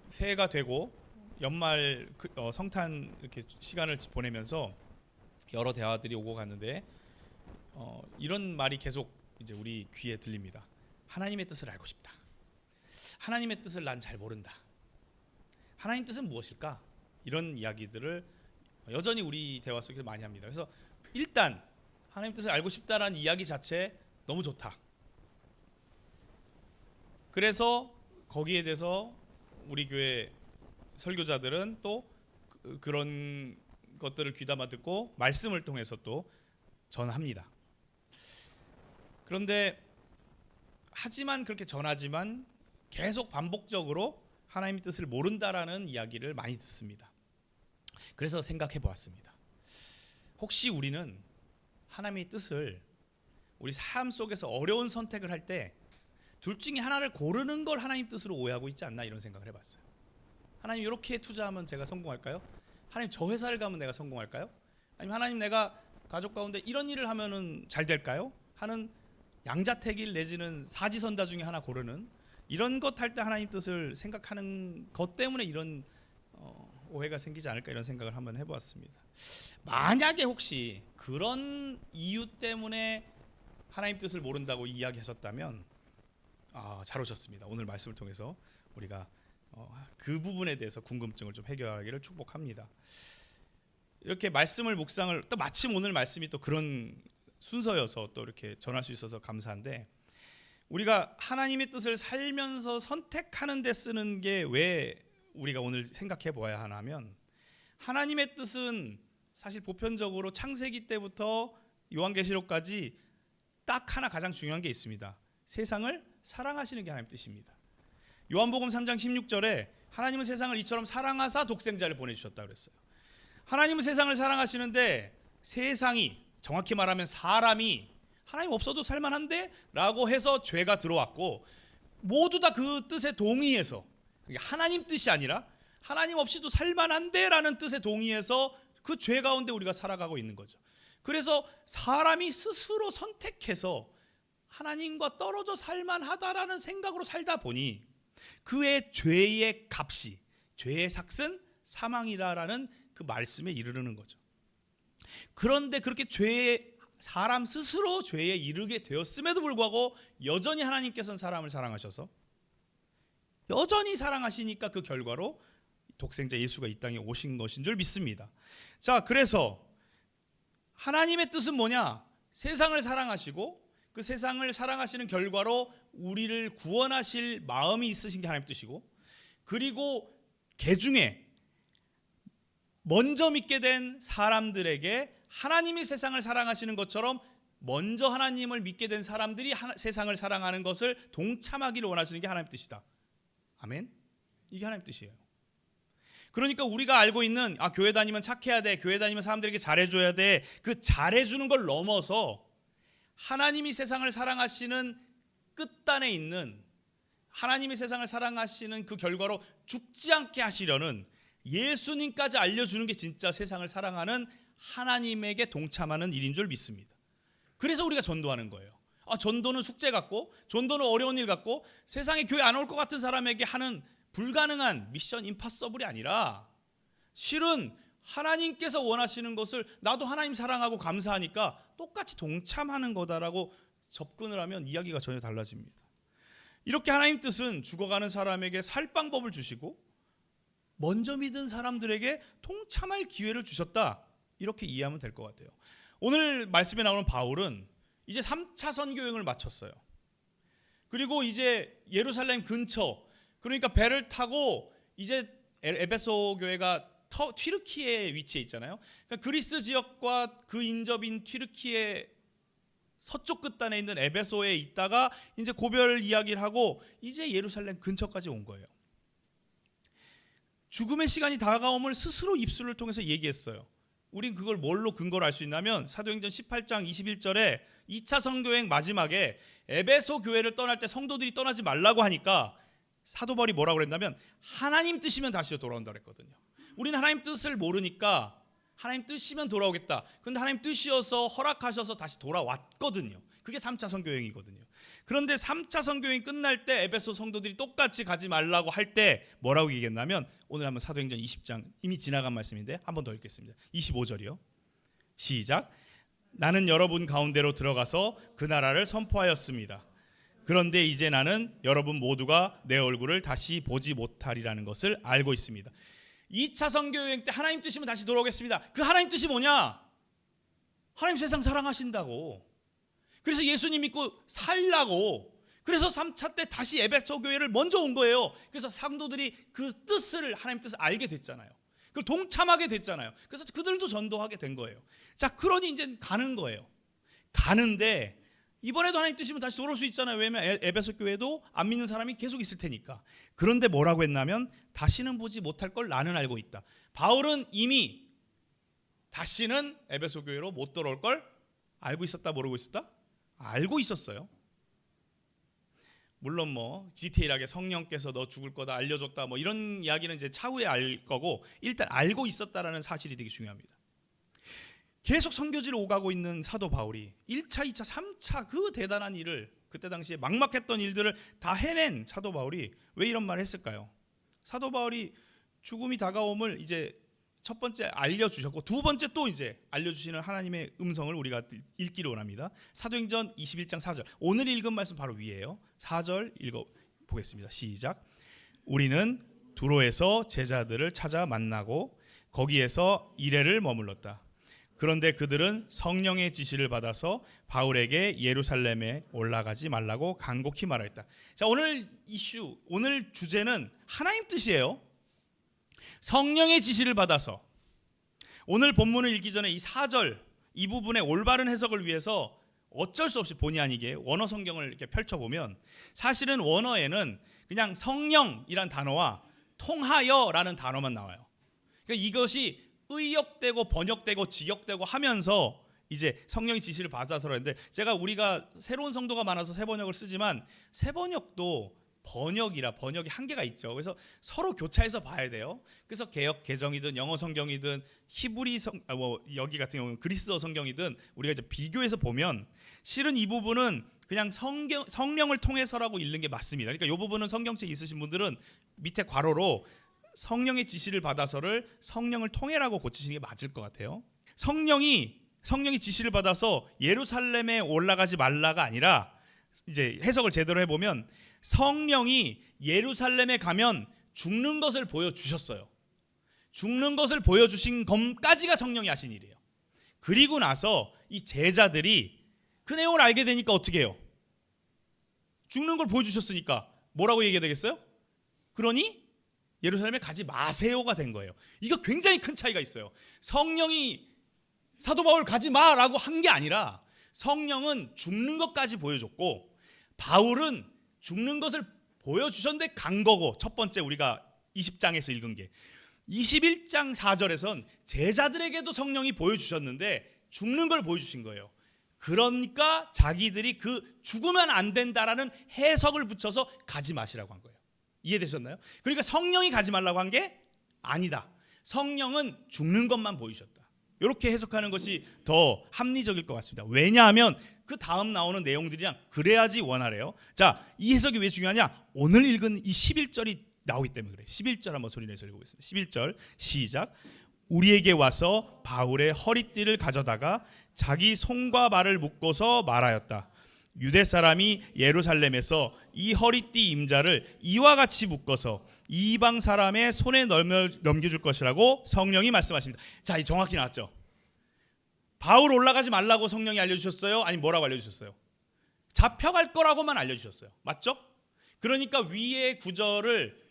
새해가 되고 연말 성탄 이렇게 시간을 보내면서 여러 대화들이 오고 갔는데 이런 말이 계속 이제 우리 귀에 들립니다. 하나님의 뜻을 알고 싶다. 하나님의 뜻을 난 잘 모른다. 하나님 뜻은 무엇일까? 이런 이야기들을 여전히 우리 대화 속에서 많이 합니다. 그래서 일단 하나님 뜻을 알고 싶다라는 이야기 자체 너무 좋다. 그래서 거기에 대해서 우리 교회 설교자들은 또 그런 것들을 귀담아 듣고 말씀을 통해서 또 전합니다. 그런데 하지만 그렇게 전하지만 계속 반복적으로 하나님의 뜻을 모른다라는 이야기를 많이 듣습니다. 그래서 생각해 보았습니다. 혹시 우리는 하나님의 뜻을 우리 삶 속에서 어려운 선택을 할 때 둘 중에 하나를 고르는 걸 하나님 뜻으로 오해하고 있지 않나 이런 생각을 해봤어요. 하나님 이렇게 투자하면 제가 성공할까요? 하나님 저 회사를 가면 내가 성공할까요? 아니면 하나님 내가 가족 가운데 이런 일을 하면은 잘 될까요? 하는 양자택일 내지는 사지선다 중에 하나 고르는 이런 것 할 때 하나님 뜻을 생각하는 것 때문에 이런 오해가 생기지 않을까 이런 생각을 한번 해보았습니다. 만약에 혹시 그런 이유 때문에 하나님 뜻을 모른다고 이야기하셨다면 잘 오셨습니다. 오늘 말씀을 통해서 우리가 그 부분에 대해서 궁금증을 좀 해결하기를 축복합니다. 이렇게 말씀을 묵상을 또 마침 오늘 말씀이 또 그런 순서여서 또 이렇게 전할 수 있어서 감사한데 우리가 하나님의 뜻을 살면서 선택하는 데 쓰는 게 왜 우리가 오늘 생각해 보아야 하냐면 하나님의 뜻은 사실 보편적으로 창세기 때부터 요한계시록까지 딱 하나 가장 중요한 게 있습니다. 세상을 사랑하시는 게 하나님의 뜻입니다. 요한복음 3장 16절에 하나님은 세상을 이처럼 사랑하사 독생자를 보내주셨다 그랬어요. 하나님은 세상을 사랑하시는데 세상이 정확히 말하면 사람이 하나님 없어도 살만한데? 라고 해서 죄가 들어왔고 모두 다 그 뜻에 동의해서 하나님 뜻이 아니라 하나님 없이도 살만한데? 라는 뜻에 동의해서 그 죄 가운데 우리가 살아가고 있는 거죠. 그래서 사람이 스스로 선택해서 하나님과 떨어져 살만하다라는 생각으로 살다 보니 그의 죄의 값이 죄의 삭은 사망이라는 그 말씀에 이르르는 거죠. 그런데 그렇게 사람 스스로 죄에 이르게 되었음에도 불구하고 여전히 하나님께서는 사람을 사랑하셔서 여전히 사랑하시니까 그 결과로 독생자 예수가 이 땅에 오신 것인 줄 믿습니다. 자, 그래서 하나님의 뜻은 뭐냐? 세상을 사랑하시고 그 세상을 사랑하시는 결과로 우리를 구원하실 마음이 있으신 게 하나님 뜻이고 그리고 개중에 먼저 믿게 된 사람들에게 하나님이 세상을 사랑하시는 것처럼 먼저 하나님을 믿게 된 사람들이 세상을 사랑하는 것을 동참하기를 원하시는 게 하나님 뜻이다. 아멘? 이게 하나님 뜻이에요. 그러니까 우리가 알고 있는 교회 다니면 착해야 돼, 교회 다니면 사람들에게 잘해줘야 돼, 그 잘해주는 걸 넘어서 하나님이 세상을 사랑하시는 끝단에 있는 하나님이 세상을 사랑하시는 그 결과로 죽지 않게 하시려는 예수님까지 알려주는 게 진짜 세상을 사랑하는 하나님에게 동참하는 일인 줄 믿습니다. 그래서 우리가 전도하는 거예요. 전도는 숙제 같고 전도는 어려운 일 같고 세상에 교회 안 올 것 같은 사람에게 하는 불가능한 미션 임파서블이 아니라 실은 하나님께서 원하시는 것을 나도 하나님 사랑하고 감사하니까 똑같이 동참하는 거다라고 접근을 하면 이야기가 전혀 달라집니다. 이렇게 하나님 뜻은 죽어가는 사람에게 살 방법을 주시고 먼저 믿은 사람들에게 동참할 기회를 주셨다. 이렇게 이해하면 될 것 같아요. 오늘 말씀에 나오는 바울은 이제 3차 선교 여행을 마쳤어요. 그리고 이제 예루살렘 근처 그러니까 배를 타고 이제 에베소 교회가 튀르키에 위치해 있잖아요. 그러니까 그리스 지역과 그 인접인 튀르키의 서쪽 끝단에 있는 에베소에 있다가 이제 고별 이야기를 하고 이제 예루살렘 근처까지 온 거예요. 죽음의 시간이 다가옴을 스스로 입술을 통해서 얘기했어요. 우린 그걸 뭘로 근거로 알 수 있냐면 사도행전 18장 21절에 2차 선교행 마지막에 에베소 교회를 떠날 때 성도들이 떠나지 말라고 하니까 사도 바울이 뭐라고 그랬냐면 하나님 뜻이면 다시 돌아온다 그랬거든요. 우리는 하나님 뜻을 모르니까 하나님 뜻이면 돌아오겠다. 근데 하나님 뜻이어서 허락하셔서 다시 돌아왔거든요. 그게 3차 선교여행이거든요. 그런데 3차 선교여행 끝날 때 에베소 성도들이 똑같이 가지 말라고 할 때 뭐라고 얘기했냐면, 오늘 한번 사도행전 20장 이미 지나간 말씀인데 한 번 더 읽겠습니다. 25절이요. 시작. 나는 여러분 가운데로 들어가서 그 나라를 선포하였습니다. 그런데 이제 나는 여러분 모두가 내 얼굴을 다시 보지 못하리라는 것을 알고 있습니다. 2차 선교여행 때 하나님 뜻이면 다시 돌아오겠습니다. 그 하나님 뜻이 뭐냐? 하나님 세상 사랑하신다고. 그래서 예수님 믿고 살라고. 그래서 3차 때 다시 에베소 교회를 먼저 온 거예요. 그래서 상도들이 그 뜻을, 하나님 뜻을 알게 됐잖아요. 그걸 동참하게 됐잖아요. 그래서 그들도 전도하게 된 거예요. 자, 그러니 이제 가는 거예요. 가는데 이번에도 하나님 뜻이면 다시 돌아올 수 있잖아요. 왜냐면 에베소 교회도 안 믿는 사람이 계속 있을 테니까. 그런데 뭐라고 했냐면, 다시는 보지 못할 걸 나는 알고 있다. 바울은 이미 다시는 에베소 교회로 못 돌아올 걸 알고 있었다, 모르고 있었다? 알고 있었어요. 물론 뭐 디테일하게 성령께서 너 죽을 거다 알려줬다 뭐 이런 이야기는 이제 차후에 알 거고, 일단 알고 있었다라는 사실이 되게 중요합니다. 계속 선교지를 오가고 있는 사도 바울이 1차, 2차, 3차 그 대단한 일을, 그때 당시에 막막했던 일들을 다 해낸 사도 바울이 왜 이런 말을 했을까요? 사도 바울이 죽음이 다가옴을 이제 첫 번째 알려주셨고, 두 번째 또 이제 알려주시는 하나님의 음성을 우리가 읽기를 원합니다. 사도행전 21장 4절, 오늘 읽은 말씀 바로 위에요. 4절 읽어보겠습니다. 시작. 우리는 두로에서 제자들을 찾아 만나고 거기에서 이레를 머물렀다. 그런데 그들은 성령의 지시를 받아서 바울에게 예루살렘에 올라가지 말라고 간곡히 말했다. 자, 오늘 이슈, 오늘 주제는 하나님 뜻이에요. 성령의 지시를 받아서. 오늘 본문을 읽기 전에 이 4절 이 부분의 올바른 해석을 위해서 어쩔 수 없이 본의 아니게 원어 성경을 이렇게 펼쳐보면, 사실은 원어에는 그냥 성령이란 단어와 통하여라는 단어만 나와요. 그러니까 이것이 의역되고 번역되고 직역되고 하면서 이제 성령의 지시를 받아서 그러는데, 우리가 새로운 성도가 많아서 새 번역을 쓰지만 새 번역도 번역이 한계가 있죠. 그래서 서로 교차해서 봐야 돼요. 그래서 개역 개정이든 영어 성경이든 히브리 여기 같은 경우는 그리스어 성경이든 우리가 이제 비교해서 보면, 실은 이 부분은 그냥 성령을 통해서라고 읽는 게 맞습니다. 그러니까 이 부분은 성경책 있으신 분들은 밑에 괄호로 성령의 지시를 받아서를 성령을 통해라고 고치시는 게 맞을 것 같아요. 성령이 지시를 받아서 예루살렘에 올라가지 말라가 아니라, 이제 해석을 제대로 해보면 성령이 예루살렘에 가면 죽는 것을 보여주셨어요. 죽는 것을 보여주신 것까지가 성령이 하신 일이에요. 그리고 나서 이 제자들이 그 내용을 알게 되니까 어떻게 해요? 죽는 걸 보여주셨으니까 뭐라고 얘기해야 되겠어요? 그러니 예루살렘에 가지 마세요가 된 거예요. 이거 굉장히 큰 차이가 있어요. 성령이 사도 바울 가지 마라고 한 게 아니라, 성령은 죽는 것까지 보여줬고 바울은 죽는 것을 보여주셨는데 간 거고, 첫 번째 우리가 20장에서 읽은 게 21장 4절에선 제자들에게도 성령이 보여주셨는데 죽는 걸 보여주신 거예요. 그러니까 자기들이 그 죽으면 안 된다라는 해석을 붙여서 가지 마시라고 한 거예요. 이해되셨나요? 그러니까 성령이 가지 말라고 한 게 아니다. 성령은 죽는 것만 보이셨다. 이렇게 해석하는 것이 더 합리적일 것 같습니다. 왜냐하면 그 다음 나오는 내용들이랑 그래야지 원활해요. 자, 이 해석이 왜 중요하냐? 오늘 읽은 이 11절이 나오기 때문에 그래요. 11절 한번 소리내서 읽어보겠습니다. 11절 시작. 우리에게 와서 바울의 허리띠를 가져다가 자기 손과 발을 묶고서 말하였다. 유대 사람이 예루살렘에서 이 허리띠 임자를 이와 같이 묶어서 이방 사람의 손에 넘겨줄 것이라고 성령이 말씀하십니다. 자, 이 정확히 나왔죠. 바울 올라가지 말라고 성령이 알려주셨어요? 아니 뭐라고 알려주셨어요? 잡혀갈 거라고만 알려주셨어요. 맞죠? 그러니까 위의 구절을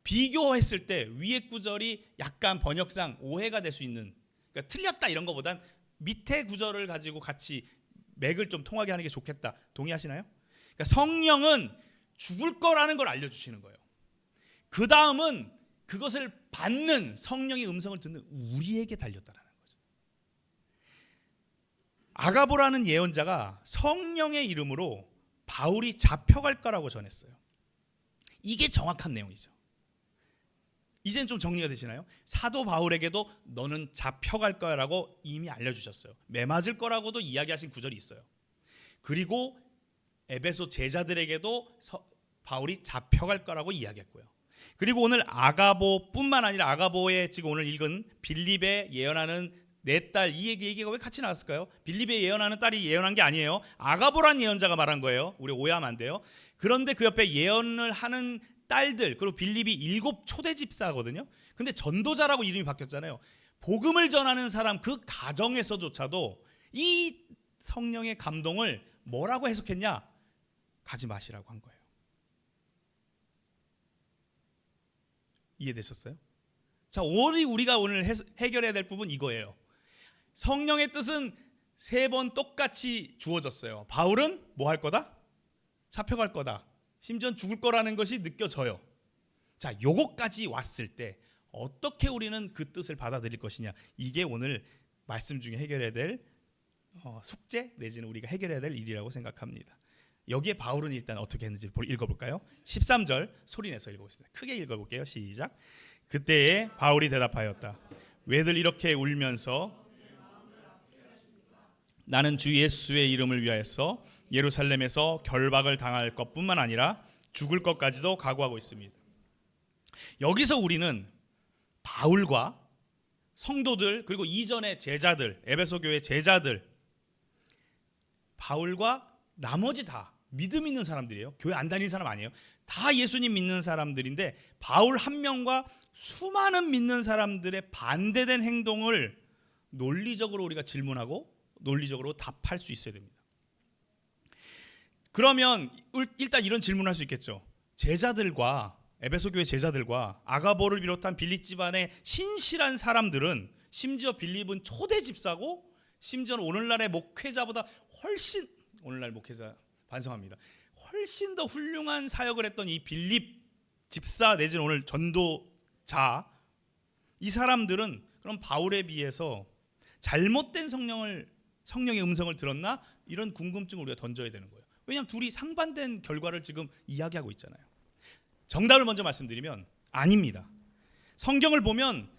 비교했을 때 위의 구절이 약간 번역상 오해가 될 수 있는, 그러니까 틀렸다 이런 것보단 밑에 구절을 가지고 같이 맥을 좀 통하게 하는 게 좋겠다. 동의하시나요? 그러니까 성령은 죽을 거라는 걸 알려주시는 거예요. 그 다음은 그것을 받는, 성령의 음성을 듣는 우리에게 달렸다라는 거죠. 아가보라는 예언자가 성령의 이름으로 바울이 잡혀갈 거라고 전했어요. 이게 정확한 내용이죠. 이제는 좀 정리가 되시나요? 사도 바울에게도 너는 잡혀갈 거라고 이미 알려주셨어요. 매맞을 거라고도 이야기하신 구절이 있어요. 그리고 에베소 제자들에게도 바울이 잡혀갈 거라고 이야기했고요. 그리고 오늘 아가보뿐만 아니라 아가보의 지금 오늘 읽은 빌립에 예언하는 내 딸, 이 얘기가 왜 같이 나왔을까요? 빌립에 예언하는 딸이 예언한 게 아니에요. 아가보란 예언자가 말한 거예요. 우리 오해하면 안 돼요. 그런데 그 옆에 예언을 하는 딸들, 그리고 빌립이 7 초대 집사거든요. 근데 전도자라고 이름이 바뀌었잖아요. 복음을 전하는 사람 그 가정에서조차도 이 성령의 감동을 뭐라고 해석했냐? 가지 마시라고 한 거예요. 이해되셨어요? 자, 우리가 오늘 해결해야 될 부분 이거예요. 성령의 뜻은 3번 똑같이 주어졌어요. 바울은 뭐 할 거다? 잡혀갈 거다. 심지어 죽을 거라는 것이 느껴져요. 자, 요거까지 왔을 때 어떻게 우리는 그 뜻을 받아들일 것이냐, 이게 오늘 말씀 중에 해결해야 될 숙제 내지는 우리가 해결해야 될 일이라고 생각합니다. 여기에 바울은 일단 어떻게 했는지 읽어볼까요? 13절 소리내서 읽어보겠습니다. 크게 읽어볼게요. 시작. 그때에 바울이 대답하였다. 왜들 이렇게 울면서 나는 주 예수의 이름을 위하여서 예루살렘에서 결박을 당할 것뿐만 아니라 죽을 것까지도 각오하고 있습니다. 여기서 우리는 바울과 성도들, 그리고 이전의 제자들, 에베소 교회 제자들, 바울과 나머지 다 믿음 있는 사람들이에요. 교회 안 다니는 사람 아니에요. 다 예수님 믿는 사람들인데 바울 한 명과 수많은 믿는 사람들의 반대된 행동을 논리적으로 우리가 질문하고 논리적으로 답할 수 있어야 됩니다. 그러면 일단 이런 질문을 할 수 있겠죠. 제자들과 에베소 교회 제자들과 아가보를 비롯한 빌립 집안의 신실한 사람들은, 심지어 빌립은 초대 집사고 심지어는 오늘날의 목회자보다 훨씬, 오늘날 목회자 반성합니다, 훨씬 더 훌륭한 사역을 했던 이 빌립 집사 내지는 오늘 전도자, 이 사람들은 그럼 바울에 비해서 잘못된 성령의 음성을 들었나? 이런 궁금증을 우리가 던져야 되는 거예요. 왜냐하면 둘이 상반된 결과를 지금 이야기하고 있잖아요. 정답을 먼저 말씀드리면 아닙니다. 성경을 보면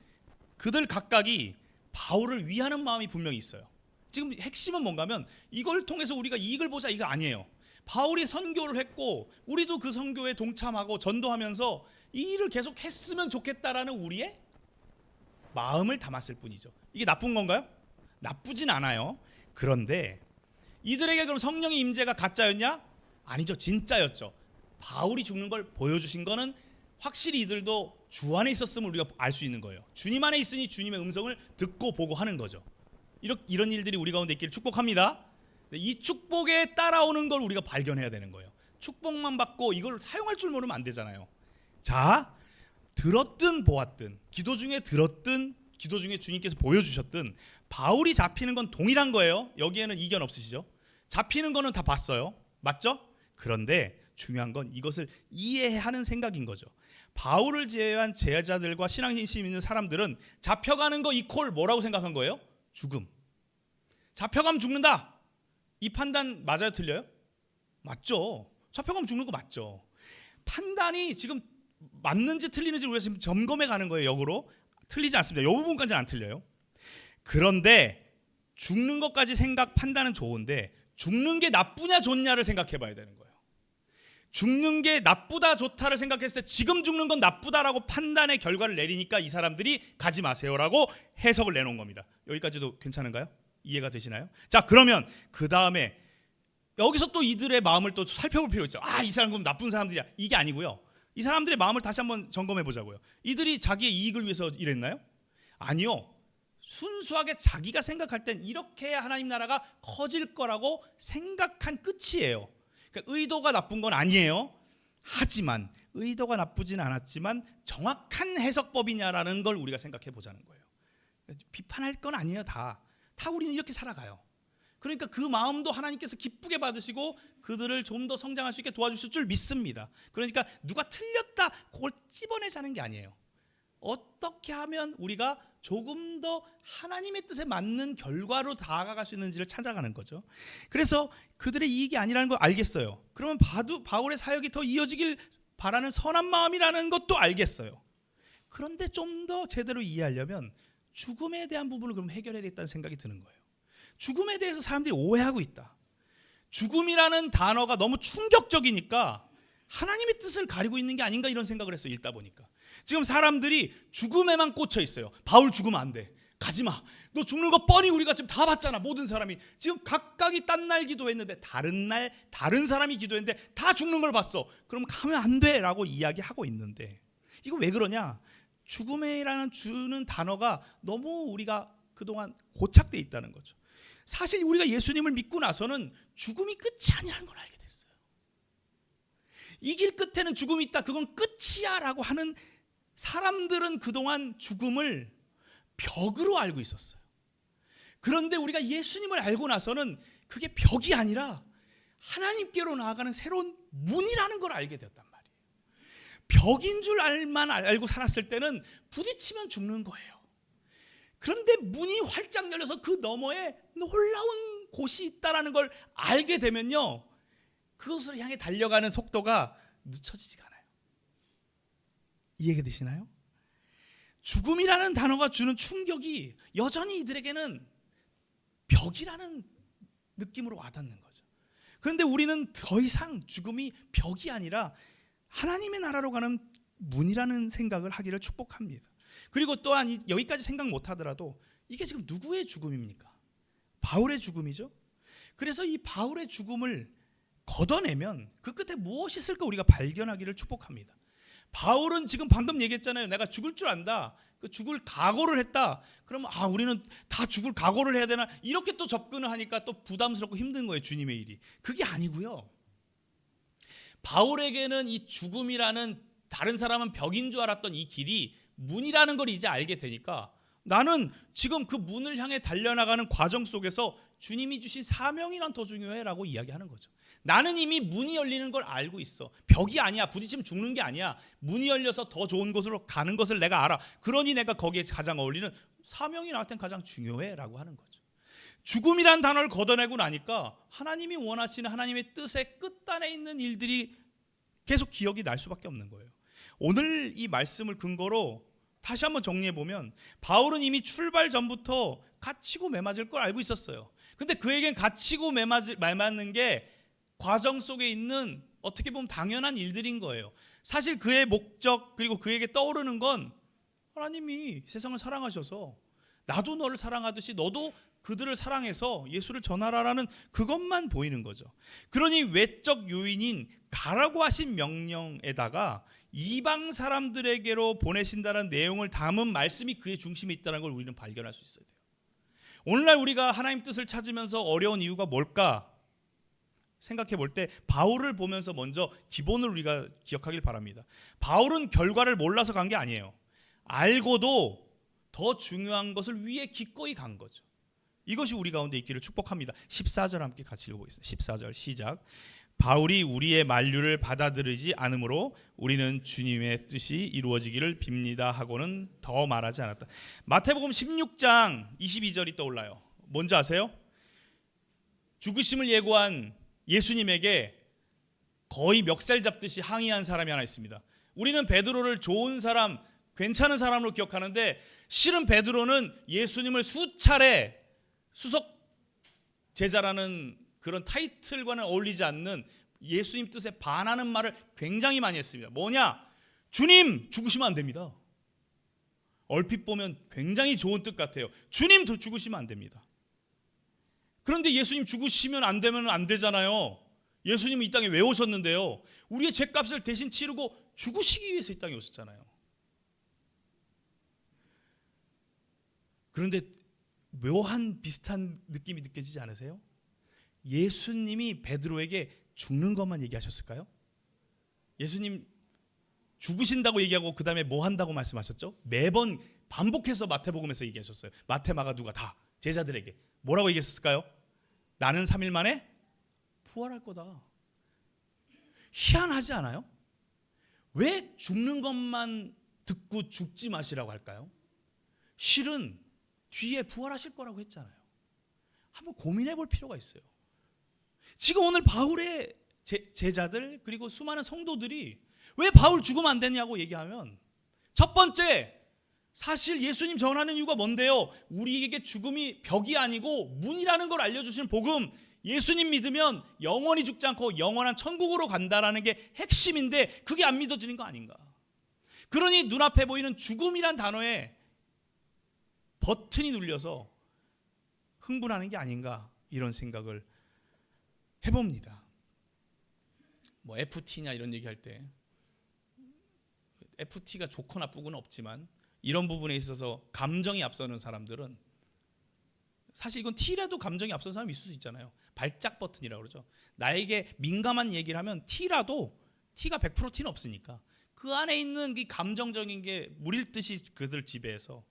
그들 각각이 바울을 위하는 마음이 분명히 있어요. 지금 핵심은 뭔가 하면 이걸 통해서 우리가 이익을 보자, 이거 아니에요. 바울이 선교를 했고 우리도 그 선교에 동참하고 전도하면서 이 일을 계속 했으면 좋겠다라는 우리의 마음을 담았을 뿐이죠. 이게 나쁜 건가요? 나쁘진 않아요. 그런데 이들에게 그럼 성령의 임재가 가짜였냐? 아니죠. 진짜였죠. 바울이 죽는 걸 보여주신 거는 확실히 이들도 주 안에 있었음을 우리가 알 수 있는 거예요. 주님 안에 있으니 주님의 음성을 듣고 보고 하는 거죠. 이런 일들이 우리 가운데 있기를 축복합니다. 이 축복에 따라오는 걸 우리가 발견해야 되는 거예요. 축복만 받고 이걸 사용할 줄 모르면 안 되잖아요. 자, 들었든 보았든, 기도 중에 들었든 기도 중에 주님께서 보여주셨든 바울이 잡히는 건 동일한 거예요. 여기에는 이견 없으시죠? 잡히는 거는 다 봤어요. 맞죠? 그런데 중요한 건 이것을 이해하는 생각인 거죠. 바울을 제외한 제자들과 신앙심이 있는 사람들은 잡혀가는 거 이퀄 뭐라고 생각한 거예요? 죽음. 잡혀가면 죽는다. 이 판단 맞아요, 틀려요? 맞죠. 잡혀가면 죽는 거 맞죠. 판단이 지금 맞는지 틀리는지 우리가 지금 점검해 가는 거예요. 역으로 틀리지 않습니다. 이 부분까지는 안 틀려요. 그런데 죽는 것까지 판단은 좋은데 죽는 게 나쁘냐 좋냐를 생각해 봐야 되는 거예요. 죽는 게 나쁘다 좋다를 생각했을 때 지금 죽는 건 나쁘다라고 판단의 결과를 내리니까 이 사람들이 가지 마세요라고 해석을 내놓은 겁니다. 여기까지도 괜찮은가요? 이해가 되시나요? 자, 그러면 그 다음에 여기서 또 이들의 마음을 또 살펴볼 필요 있죠. 이 사람 그럼 나쁜 사람들이야. 이게 아니고요. 이 사람들의 마음을 다시 한번 점검해 보자고요. 이들이 자기의 이익을 위해서 일했나요? 아니요. 순수하게 자기가 생각할 땐 이렇게 해야 하나님 나라가 커질 거라고 생각한 끝이에요. 그러니까 의도가 나쁜 건 아니에요. 하지만 의도가 나쁘진 않았지만 정확한 해석법이냐라는 걸 우리가 생각해 보자는 거예요. 비판할 건 아니에요. 다 우리는 이렇게 살아가요. 그러니까 그 마음도 하나님께서 기쁘게 받으시고 그들을 좀 더 성장할 수 있게 도와주실 줄 믿습니다. 그러니까 누가 틀렸다 그걸 찝어내자는 게 아니에요. 어떻게 하면 우리가 조금 더 하나님의 뜻에 맞는 결과로 다가갈 수 있는지를 찾아가는 거죠. 그래서 그들의 이익이 아니라는 걸 알겠어요. 그러면 바울의 사역이 더 이어지길 바라는 선한 마음이라는 것도 알겠어요. 그런데 좀 더 제대로 이해하려면 죽음에 대한 부분을 그럼 해결해야 되겠다는 생각이 드는 거예요. 죽음에 대해서 사람들이 오해하고 있다. 죽음이라는 단어가 너무 충격적이니까 하나님의 뜻을 가리고 있는 게 아닌가 이런 생각을 했어요. 읽다 보니까 지금 사람들이 죽음에만 꽂혀 있어요. 바울 죽으면 안 돼, 가지마, 너 죽는 거 뻔히 우리가 지금 다 봤잖아. 모든 사람이 지금 각각이 딴 날 기도했는데 다른 날 다른 사람이 기도했는데 다 죽는 걸 봤어. 그럼 가면 안 돼 라고 이야기하고 있는데, 이거 왜 그러냐? 죽음이라는 주는 단어가 너무 우리가 그동안 고착돼 있다는 거죠. 사실 우리가 예수님을 믿고 나서는 죽음이 끝이 아니라는 걸 알게 됐어요. 이 길 끝에는 죽음이 있다, 그건 끝이야 라고 하는 사람들은 그동안 죽음을 벽으로 알고 있었어요. 그런데 우리가 예수님을 알고 나서는 그게 벽이 아니라 하나님께로 나아가는 새로운 문이라는 걸 알게 되었단 말이에요. 벽인 줄 알고 살았을 때는 부딪히면 죽는 거예요. 그런데 문이 활짝 열려서 그 너머에 놀라운 곳이 있다는 걸 알게 되면요, 그것을 향해 달려가는 속도가 늦춰지지가 않아요. 이해가 되시나요? 죽음이라는 단어가 주는 충격이 여전히 이들에게는 벽이라는 느낌으로 와닿는 거죠. 그런데 우리는 더 이상 죽음이 벽이 아니라 하나님의 나라로 가는 문이라는 생각을 하기를 축복합니다. 그리고 또한 여기까지 생각 못하더라도 이게 지금 누구의 죽음입니까? 바울의 죽음이죠. 그래서 이 바울의 죽음을 걷어내면 그 끝에 무엇이 있을까 우리가 발견하기를 축복합니다. 바울은 지금 방금 얘기했잖아요. 내가 죽을 줄 안다, 그 죽을 각오를 했다. 그러면 우리는 다 죽을 각오를 해야 되나, 이렇게 또 접근을 하니까 또 부담스럽고 힘든 거예요, 주님의 일이. 그게 아니고요, 바울에게는 이 죽음이라는, 다른 사람은 벽인 줄 알았던 이 길이 문이라는 걸 이제 알게 되니까 나는 지금 그 문을 향해 달려나가는 과정 속에서 주님이 주신 사명이란 더 중요해 라고 이야기하는 거죠. 나는 이미 문이 열리는 걸 알고 있어. 벽이 아니야, 부딪히면 죽는 게 아니야. 문이 열려서 더 좋은 곳으로 가는 것을 내가 알아. 그러니 내가 거기에 가장 어울리는 사명이 나한테는 가장 중요해 라고 하는 거죠. 죽음이란 단어를 걷어내고 나니까 하나님이 원하시는 하나님의 뜻의 끝단에 있는 일들이 계속 기억이 날 수밖에 없는 거예요. 오늘 이 말씀을 근거로 다시 한번 정리해보면, 바울은 이미 출발 전부터 갇히고 매맞을 걸 알고 있었어요. 근데 그에겐 갇히고 매맞는 게 과정 속에 있는 어떻게 보면 당연한 일들인 거예요. 사실 그의 목적, 그리고 그에게 떠오르는 건 하나님이 세상을 사랑하셔서 나도 너를 사랑하듯이 너도 그들을 사랑해서 예수를 전하라라는 그것만 보이는 거죠. 그러니 외적 요인인 가라고 하신 명령에다가 이방 사람들에게로 보내신다는 내용을 담은 말씀이 그의 중심에 있다는 걸 우리는 발견할 수 있어야 돼요. 오늘날 우리가 하나님 뜻을 찾으면서 어려운 이유가 뭘까 생각해 볼 때 바울을 보면서 먼저 기본을 우리가 기억하길 바랍니다. 바울은 결과를 몰라서 간 게 아니에요. 알고도 더 중요한 것을 위해 기꺼이 간 거죠. 이것이 우리 가운데 있기를 축복합니다. 14절 함께 같이 읽어보겠습니다. 14절 시작. 바울이 우리의 만류를 받아들이지 않으므로 우리는 주님의 뜻이 이루어지기를 빕니다 하고는 더 말하지 않았다. 마태복음 16장 22절이 떠올라요. 뭔지 아세요? 죽으심을 예고한 예수님에게 거의 멱살 잡듯이 항의한 사람이 하나 있습니다. 우리는 베드로를 좋은 사람, 괜찮은 사람으로 기억하는데 실은 베드로는 예수님을 수차례 수석 제자라는 그런 타이틀과는 어울리지 않는 예수님 뜻에 반하는 말을 굉장히 많이 했습니다. 뭐냐? 주님 죽으시면 안 됩니다. 얼핏 보면 굉장히 좋은 뜻 같아요. 주님 죽으시면 안 됩니다. 그런데 예수님 죽으시면 안 되면 안 되잖아요. 예수님은 이 땅에 왜 오셨는데요? 우리의 죄값을 대신 치르고 죽으시기 위해서 이 땅에 오셨잖아요. 그런데 묘한 비슷한 느낌이 느껴지지 않으세요? 예수님이 베드로에게 죽는 것만 얘기하셨을까요? 예수님 죽으신다고 얘기하고 그 다음에 뭐 한다고 말씀하셨죠? 매번 반복해서 마태복음에서 얘기하셨어요. 마태, 마가, 누가 다 제자들에게 뭐라고 얘기했을까요? 나는 3일 만에 부활할 거다. 희한하지 않아요? 왜 죽는 것만 듣고 죽지 마시라고 할까요? 실은 뒤에 부활하실 거라고 했잖아요. 한번 고민해 볼 필요가 있어요. 지금 오늘 바울의 제자들 그리고 수많은 성도들이 왜 바울 죽으면 안 되냐고 얘기하면, 첫 번째, 사실 예수님 전하는 이유가 뭔데요? 우리에게 죽음이 벽이 아니고 문이라는 걸 알려주시는 복음, 예수님 믿으면 영원히 죽지 않고 영원한 천국으로 간다라는 게 핵심인데 그게 안 믿어지는 거 아닌가? 그러니 눈앞에 보이는 죽음이란 단어에 버튼이 눌려서 흥분하는 게 아닌가 이런 생각을 해봅니다. 뭐 FT냐 이런 얘기할 때 FT가 좋고 나쁘고는 없지만 이런 부분에 있어서 감정이 앞서는 사람들은 사실 이건 T라도 감정이 앞선 사람이 있을 수 있잖아요. 발작 버튼이라고 그러죠. 나에게 민감한 얘기를 하면 T라도 T가 100% T는 없으니까 그 안에 있는 이 감정적인 게 물일 듯이 그들 지배해서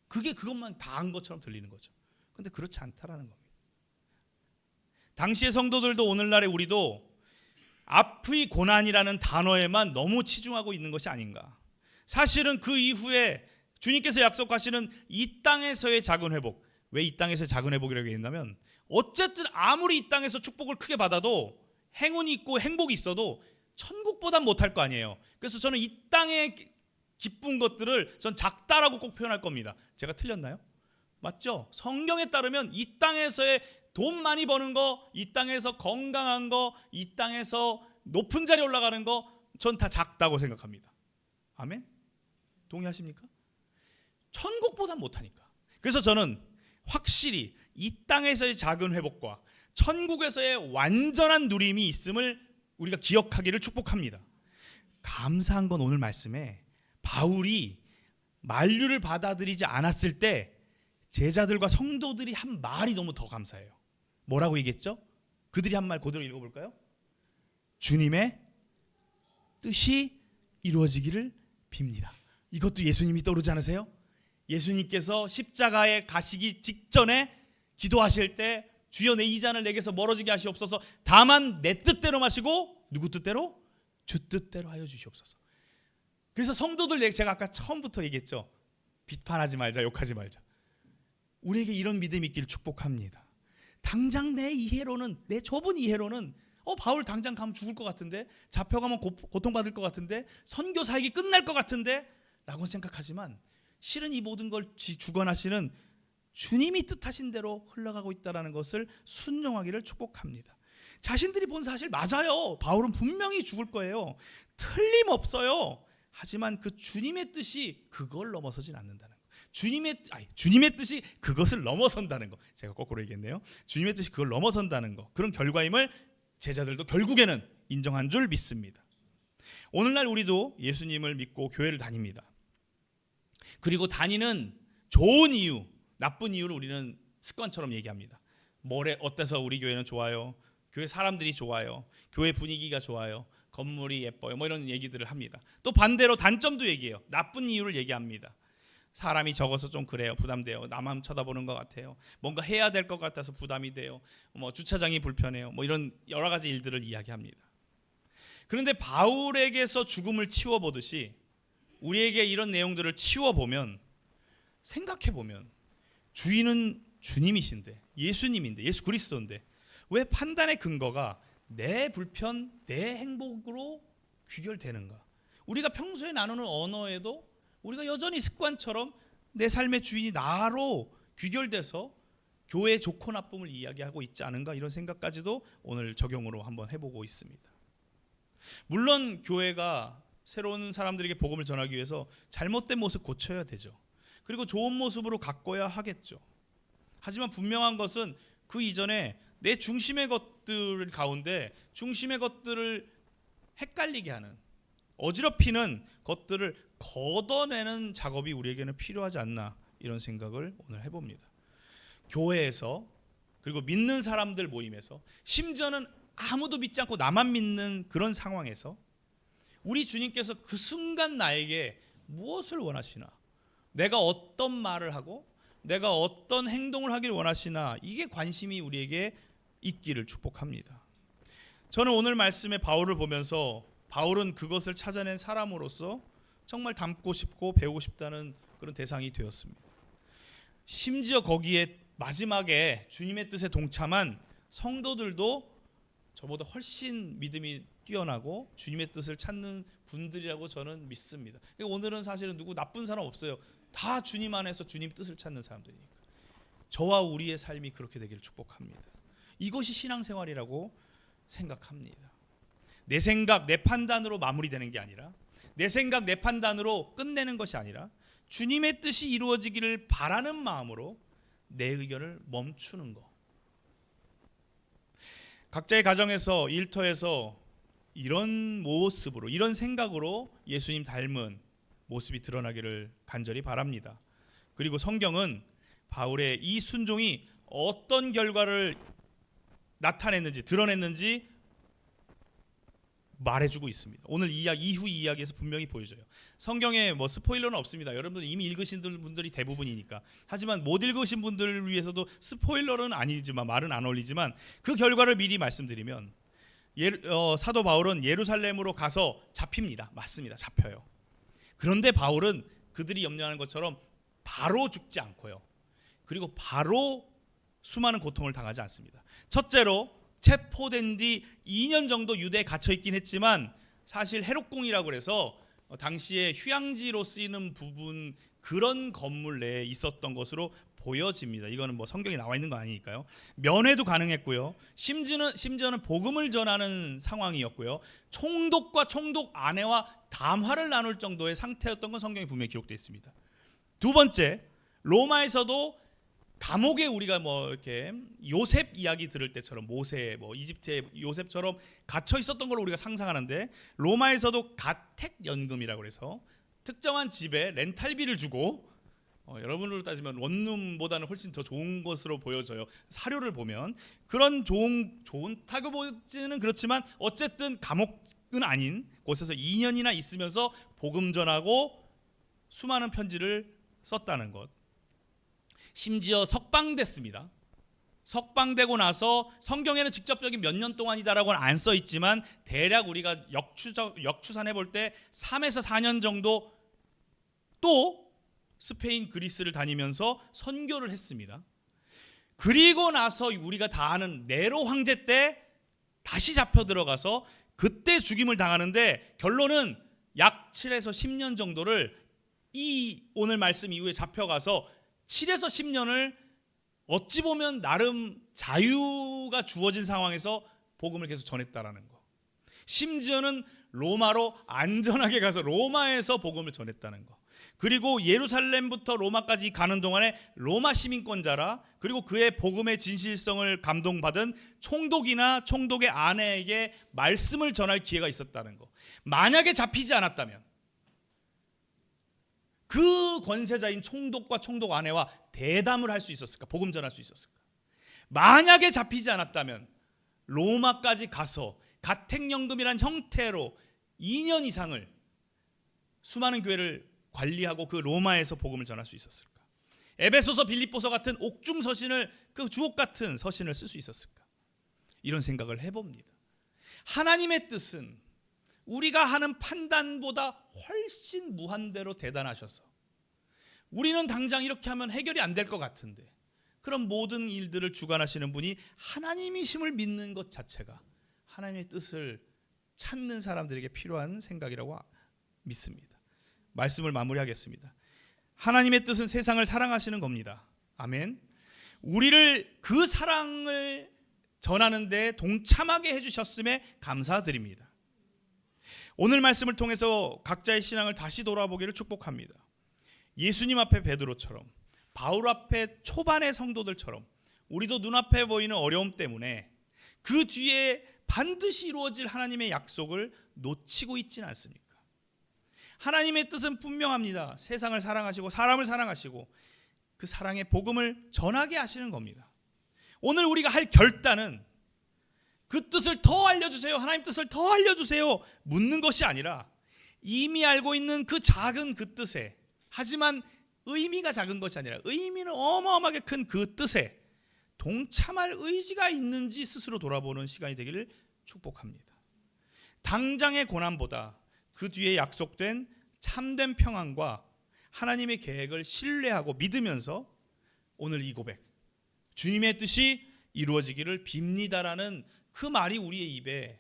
그게 그것만 다 한 것처럼 들리는 거죠. 근데 그렇지 않다라는 겁니다. 당시의 성도들도 오늘날의 우리도 앞의 고난이라는 단어에만 너무 치중하고 있는 것이 아닌가. 사실은 그 이후에 주님께서 약속하시는 이 땅에서의 작은 회복. 왜 이 땅에서의 작은 회복이라고 얘기했냐면 어쨌든 아무리 이 땅에서 축복을 크게 받아도 행운이 있고 행복이 있어도 천국보단 못할 거 아니에요. 그래서 저는 이 땅의 기쁜 것들을 전 작다라고 꼭 표현할 겁니다. 제가 틀렸나요? 맞죠? 성경에 따르면 이 땅에서의 돈 많이 버는 거, 이 땅에서 건강한 거, 이 땅에서 높은 자리에 올라가는 거 전 다 작다고 생각합니다. 아멘? 동의하십니까? 천국보단 못하니까. 그래서 저는 확실히 이 땅에서의 작은 회복과 천국에서의 완전한 누림이 있음을 우리가 기억하기를 축복합니다. 감사한 건 오늘 말씀에 바울이 만류를 받아들이지 않았을 때 제자들과 성도들이 한 말이 너무 더 감사해요. 뭐라고 얘기했죠? 그들이 한 말 그대로 읽어볼까요? 주님의 뜻이 이루어지기를 빕니다. 이것도 예수님이 떠오르지 않으세요? 예수님께서 십자가에 가시기 직전에 기도하실 때 주여 내 이 잔을 내게서 멀어지게 하시옵소서. 다만 내 뜻대로 마시고 누구 뜻대로? 주 뜻대로 하여 주시옵소서. 그래서 성도들 제가 아까 처음부터 얘기했죠. 비판하지 말자, 욕하지 말자. 우리에게 이런 믿음이 있기를 축복합니다. 당장 내 이해로는, 내 좁은 이해로는 바울 당장 가면 죽을 것 같은데, 잡혀가면 고통받을 것 같은데, 선교 사역이 끝날 것 같은데 라고 생각하지만 실은 이 모든 걸 주관하시는 주님이 뜻하신 대로 흘러가고 있다는 것을 순종하기를 축복합니다. 자신들이 본 사실 맞아요. 바울은 분명히 죽을 거예요. 틀림없어요. 하지만 그 주님의 뜻이 그걸 넘어서진 않는다는 거. 주님의 뜻이 그것을 넘어선다는 거. 제가 거꾸로 얘기했네요. 주님의 뜻이 그걸 넘어선다는 거. 그런 결과임을 제자들도 결국에는 인정한 줄 믿습니다. 오늘날 우리도 예수님을 믿고 교회를 다닙니다. 그리고 다니는 좋은 이유, 나쁜 이유를 우리는 습관처럼 얘기합니다. 뭐래 어때서 우리 교회는 좋아요? 교회 사람들이 좋아요. 교회 분위기가 좋아요. 건물이 예뻐요. 뭐 이런 얘기들을 합니다. 또 반대로 단점도 얘기해요. 나쁜 이유를 얘기합니다. 사람이 적어서 좀 그래요. 부담돼요. 나만 쳐다보는 것 같아요. 뭔가 해야 될 것 같아서 부담이 돼요. 뭐 주차장이 불편해요. 뭐 이런 여러 가지 일들을 이야기합니다. 그런데 바울에게서 죽음을 치워보듯이 우리에게 이런 내용들을 치워보면, 생각해보면 주인은 주님이신데, 예수님인데, 예수 그리스도인데 왜 판단의 근거가 내 불편, 내 행복으로 귀결되는가? 우리가 평소에 나누는 언어에도 우리가 여전히 습관처럼 내 삶의 주인이 나로 귀결돼서 교회의 좋고 나쁨을 이야기하고 있지 않은가, 이런 생각까지도 오늘 적용으로 한번 해보고 있습니다. 물론 교회가 새로운 사람들에게 복음을 전하기 위해서 잘못된 모습 고쳐야 되죠. 그리고 좋은 모습으로 가꿔야 하겠죠. 하지만 분명한 것은 그 이전에 내 중심의 것들 가운데 중심의 것들을 헷갈리게 하는, 어지럽히는 것들을 걷어내는 작업이 우리에게는 필요하지 않나, 이런 생각을 오늘 해봅니다. 교회에서, 그리고 믿는 사람들 모임에서, 심지어는 아무도 믿지 않고 나만 믿는 그런 상황에서 우리 주님께서 그 순간 나에게 무엇을 원하시나, 내가 어떤 말을 하고 내가 어떤 행동을 하길 원하시나, 이게 관심이 우리에게 있기를 축복합니다. 저는 오늘 말씀에 바울을 보면서 바울은 그것을 찾아낸 사람으로서 정말 닮고 싶고 배우고 싶다는 그런 대상이 되었습니다. 심지어 거기에 마지막에 주님의 뜻에 동참한 성도들도 저보다 훨씬 믿음이 뛰어나고 주님의 뜻을 찾는 분들이라고 저는 믿습니다. 오늘은 사실은 누구 나쁜 사람 없어요. 다 주님 안에서 주님 뜻을 찾는 사람들이니까 저와 우리의 삶이 그렇게 되기를 축복합니다. 이것이 신앙생활이라고 생각합니다. 내 생각, 내 판단으로 마무리되는 게 아니라, 내 생각, 내 판단으로 끝내는 것이 아니라 주님의 뜻이 이루어지기를 바라는 마음으로 내 의견을 멈추는 것. 각자의 가정에서, 일터에서 이런 모습으로, 이런 생각으로 예수님 닮은 모습이 드러나기를 간절히 바랍니다. 그리고 성경은 바울의 이 순종이 어떤 결과를 나타냈는지, 드러냈는지 말해주고 있습니다. 오늘 이후 이야기에서 분명히 보여줘요. 성경에 뭐 스포일러는 없습니다. 여러분들 이미 읽으신 분들이 대부분이니까. 하지만 못 읽으신 분들을 위해서도 스포일러는 아니지만, 말은 안 올리지만, 그 결과를 미리 말씀드리면 사도 바울은 예루살렘으로 가서 잡힙니다. 맞습니다. 잡혀요. 그런데 바울은 그들이 염려하는 것처럼 바로 죽지 않고요. 그리고 바로 수많은 고통을 당하지 않습니다. 첫째로 체포된 뒤 2년 정도 유대에 갇혀 있긴 했지만, 사실 헤롯궁이라고 그래서 당시에 휴양지로 쓰이는 부분, 그런 건물 내에 있었던 것으로 보여집니다. 이거는 뭐 성경에 나와 있는 거 아니니까요. 면회도 가능했고요. 심지어는 복음을 전하는 상황이었고요. 총독과 총독 아내와 담화를 나눌 정도의 상태였던 건 성경에 분명히 기록되어 있습니다. 두 번째, 로마에서도 감옥에 우리가 뭐 이렇게 요셉 이야기 들을 때처럼, 모세, 뭐 이집트의 요셉처럼 갇혀 있었던 걸 우리가 상상하는데, 로마에서도 가택연금이라고 해서 특정한 집에 렌탈비를 주고, 여러분으로 따지면 원룸보다는 훨씬 더 좋은 것으로 보여져요. 사료를 보면 그런 좋다고 보지는 그렇지만, 어쨌든 감옥은 아닌 곳에서 2년이나 있으면서 복음 전하고 수많은 편지를 썼다는 것. 심지어 석방됐습니다. 석방되고 나서 성경에는 직접적인 몇 년 동안이다라고는 안 써 있지만, 대략 우리가 역추산해 볼 때 3에서 4년 정도 또 스페인, 그리스를 다니면서 선교를 했습니다. 그리고 나서 우리가 다 아는 네로 황제 때 다시 잡혀 들어가서 그때 죽임을 당하는데, 결론은 약 7에서 10년 정도를 이 오늘 말씀 이후에 잡혀가서 7에서 10년을 어찌 보면 나름 자유가 주어진 상황에서 복음을 계속 전했다라는 거. 심지어는 로마로 안전하게 가서 로마에서 복음을 전했다는 거. 그리고 예루살렘부터 로마까지 가는 동안에 로마 시민권자라, 그리고 그의 복음의 진실성을 감동받은 총독이나 총독의 아내에게 말씀을 전할 기회가 있었다는 거. 만약에 잡히지 않았다면 그 권세자인 총독과 총독 아내와 대담을 할 수 있었을까? 복음 전할 수 있었을까? 만약에 잡히지 않았다면 로마까지 가서 가택연금이란 형태로 2년 이상을 수많은 교회를 관리하고 그 로마에서 복음을 전할 수 있었을까? 에베소서, 빌립보서 같은 옥중 서신을, 그 주옥 같은 서신을 쓸 수 있었을까? 이런 생각을 해봅니다. 하나님의 뜻은 우리가 하는 판단보다 훨씬 무한대로 대단하셔서, 우리는 당장 이렇게 하면 해결이 안 될 것 같은데, 그런 모든 일들을 주관하시는 분이 하나님이심을 믿는 것 자체가 하나님의 뜻을 찾는 사람들에게 필요한 생각이라고 믿습니다. 말씀을 마무리하겠습니다. 하나님의 뜻은 세상을 사랑하시는 겁니다. 아멘. 우리를 그 사랑을 전하는 데 동참하게 해주셨음에 감사드립니다. 오늘 말씀을 통해서 각자의 신앙을 다시 돌아보기를 축복합니다. 예수님 앞에 베드로처럼, 바울 앞에 초반의 성도들처럼 우리도 눈앞에 보이는 어려움 때문에 그 뒤에 반드시 이루어질 하나님의 약속을 놓치고 있지는 않습니까? 하나님의 뜻은 분명합니다. 세상을 사랑하시고 사람을 사랑하시고 그 사랑의 복음을 전하게 하시는 겁니다. 오늘 우리가 할 결단은 그 뜻을 더 알려주세요, 하나님 뜻을 더 알려주세요 묻는 것이 아니라, 이미 알고 있는 그 작은 그 뜻에, 하지만 의미가 작은 것이 아니라 의미는 어마어마하게 큰 그 뜻에 동참할 의지가 있는지 스스로 돌아보는 시간이 되기를 축복합니다. 당장의 고난보다 그 뒤에 약속된 참된 평안과 하나님의 계획을 신뢰하고 믿으면서 오늘 이 고백, 주님의 뜻이 이루어지기를 빕니다라는 그 말이 우리의 입에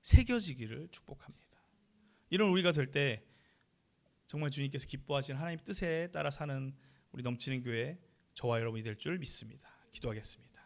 새겨지기를 축복합니다. 이런 우리가 될 때 정말 주님께서 기뻐하시는 하나님 뜻에 따라 사는 우리 넘치는 교회, 저와 여러분이 될 줄 믿습니다. 기도하겠습니다.